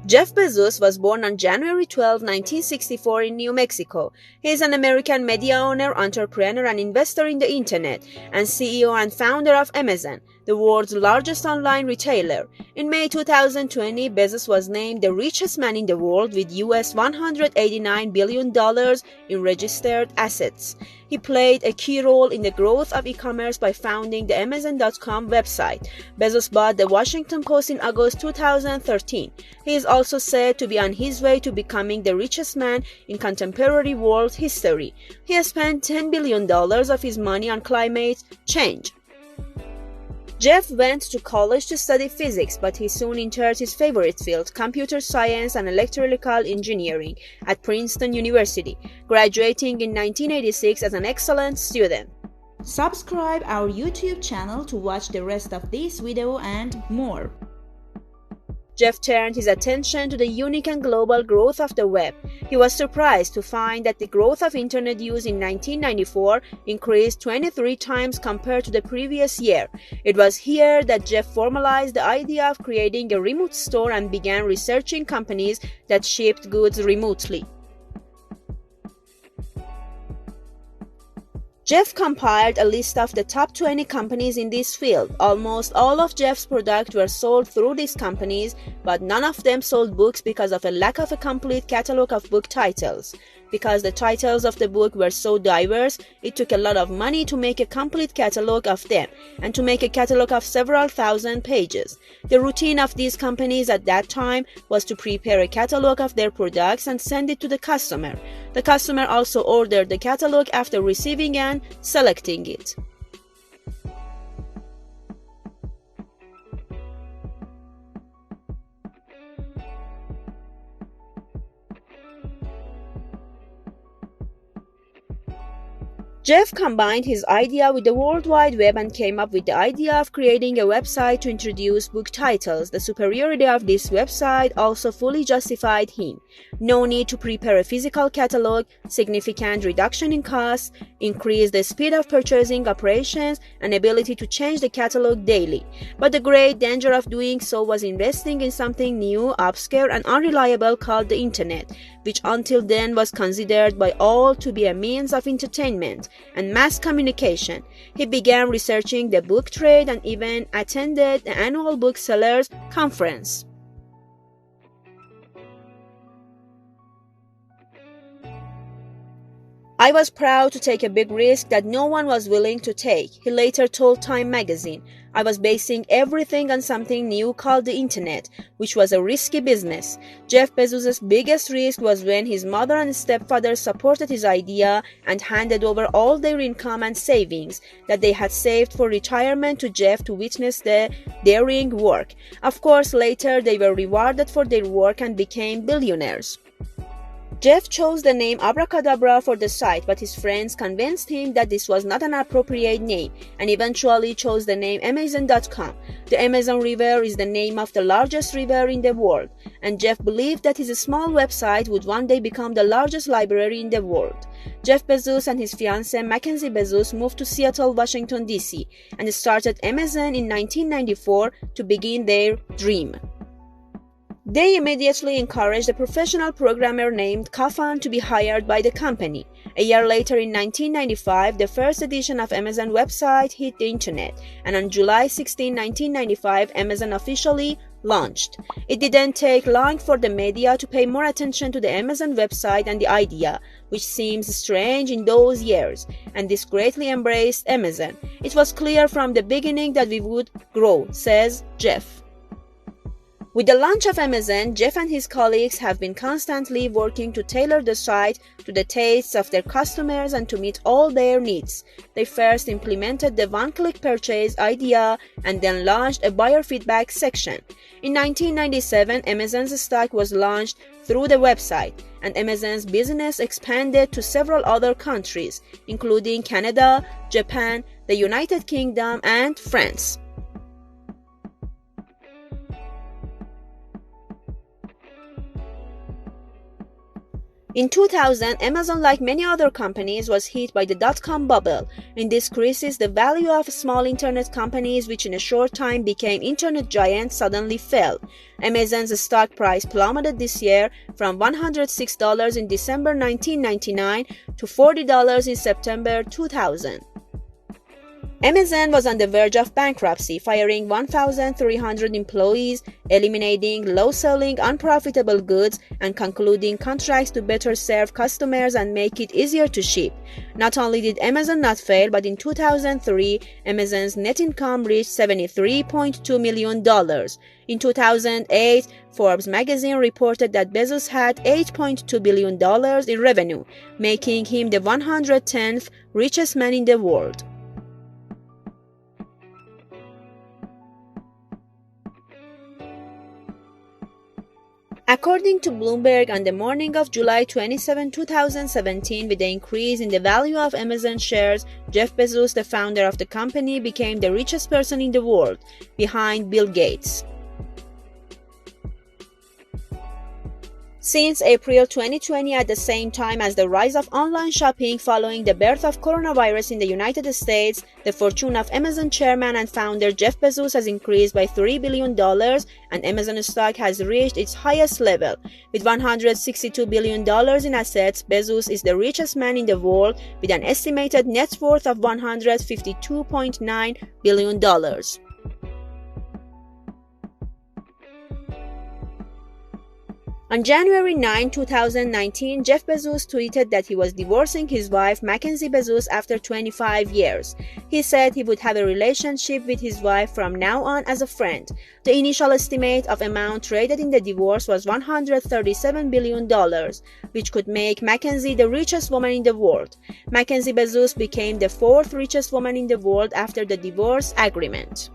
Jeff Bezos was born on January 12, 1964 in New Mexico. He is an American media owner, entrepreneur, and investor in the internet, and CEO and founder of Amazon, the world's largest online retailer. In May 2020, Bezos was named the richest man in the world with US $189 billion in registered assets. He played a key role in the growth of e-commerce by founding the Amazon.com website. Bezos bought the Washington Post in August 2013. He is also said to be on his way to becoming the richest man in contemporary world history. He has spent $10 billion of his money on climate change. Jeff went to college to study physics, but he soon entered his favorite field, computer science and electrical engineering, at Princeton University, graduating in 1986 as an excellent student. Subscribe our YouTube channel to watch the rest of this video and more. Jeff turned his attention to the unique and global growth of the web. He was surprised to find that the growth of internet use in 1994 increased 23 times compared to the previous year. It was here that Jeff formalized the idea of creating a remote store and began researching companies that shipped goods remotely. Jeff compiled a list of the top 20 companies in this field. Almost all of Jeff's products were sold through these companies, but none of them sold books because of a lack of a complete catalog of book titles. Because the titles of the book were so diverse, it took a lot of money to make a complete catalog of them, and to make a catalog of several thousand pages. The routine of these companies at that time was to prepare a catalog of their products and send it to the customer. The customer also ordered the catalog after receiving and selecting it. Jeff combined his idea with the World Wide Web and came up with the idea of creating a website to introduce book titles. The superiority of this website also fully justified him. No need to prepare a physical catalog, significant reduction in costs, increase the speed of purchasing operations, and ability to change the catalog daily. But the great danger of doing so was investing in something new, obscure, and unreliable called the internet, which until then was considered by all to be a means of entertainment and mass communication. He began researching the book trade and even attended the annual booksellers conference. I was proud to take a big risk that no one was willing to take, he later told Time magazine. I was basing everything on something new called the internet, which was a risky business. Jeff Bezos' biggest risk was when his mother and stepfather supported his idea and handed over all their income and savings that they had saved for retirement to Jeff to witness the daring work. Of course, later they were rewarded for their work and became billionaires. Jeff chose the name Abracadabra for the site, but his friends convinced him that this was not an appropriate name and eventually chose the name Amazon.com. The Amazon River is the name of the largest river in the world, and Jeff believed that his small website would one day become the largest library in the world. Jeff Bezos and his fiancée Mackenzie Bezos moved to Seattle, Washington, D.C. and started Amazon in 1994 to begin their dream. They immediately encouraged a professional programmer named Kafan to be hired by the company. A year later, in 1995, the first edition of Amazon website hit the internet, and on July 16, 1995, Amazon officially launched. It didn't take long for the media to pay more attention to the Amazon website and the idea, which seems strange in those years, and this greatly embraced Amazon. It was clear from the beginning that we would grow, says Jeff. With the launch of Amazon, Jeff and his colleagues have been constantly working to tailor the site to the tastes of their customers and to meet all their needs. They first implemented the one-click purchase idea and then launched a buyer feedback section. In 1997, Amazon's stock was launched through the website, and Amazon's business expanded to several other countries, including Canada, Japan, the United Kingdom, and France. In 2000, Amazon, like many other companies, was hit by the dot-com bubble. In this crisis, the value of small internet companies, which in a short time became internet giants, suddenly fell. Amazon's stock price plummeted this year from $106 in December 1999 to $40 in September 2000. Amazon was on the verge of bankruptcy, firing 1,300 employees, eliminating low-selling, unprofitable goods, and concluding contracts to better serve customers and make it easier to ship. Not only did Amazon not fail, but in 2003, Amazon's net income reached $73.2 million. In 2008, Forbes magazine reported that Bezos had $8.2 billion in revenue, making him the 110th richest man in the world. According to Bloomberg, on the morning of July 27, 2017, with the increase in the value of Amazon shares, Jeff Bezos, the founder of the company, became the richest person in the world, behind Bill Gates. Since April 2020, at the same time as the rise of online shopping following the birth of coronavirus in the United States, the fortune of Amazon chairman and founder Jeff Bezos has increased by $3 billion, and Amazon stock has reached its highest level. With $162 billion in assets, Bezos is the richest man in the world, with an estimated net worth of $152.9 billion. On January 9, 2019, Jeff Bezos tweeted that he was divorcing his wife, Mackenzie Bezos, after 25 years. He said he would have a relationship with his wife from now on as a friend. The initial estimate of amount traded in the divorce was $137 billion, which could make Mackenzie the richest woman in the world. Mackenzie Bezos became the fourth richest woman in the world after the divorce agreement.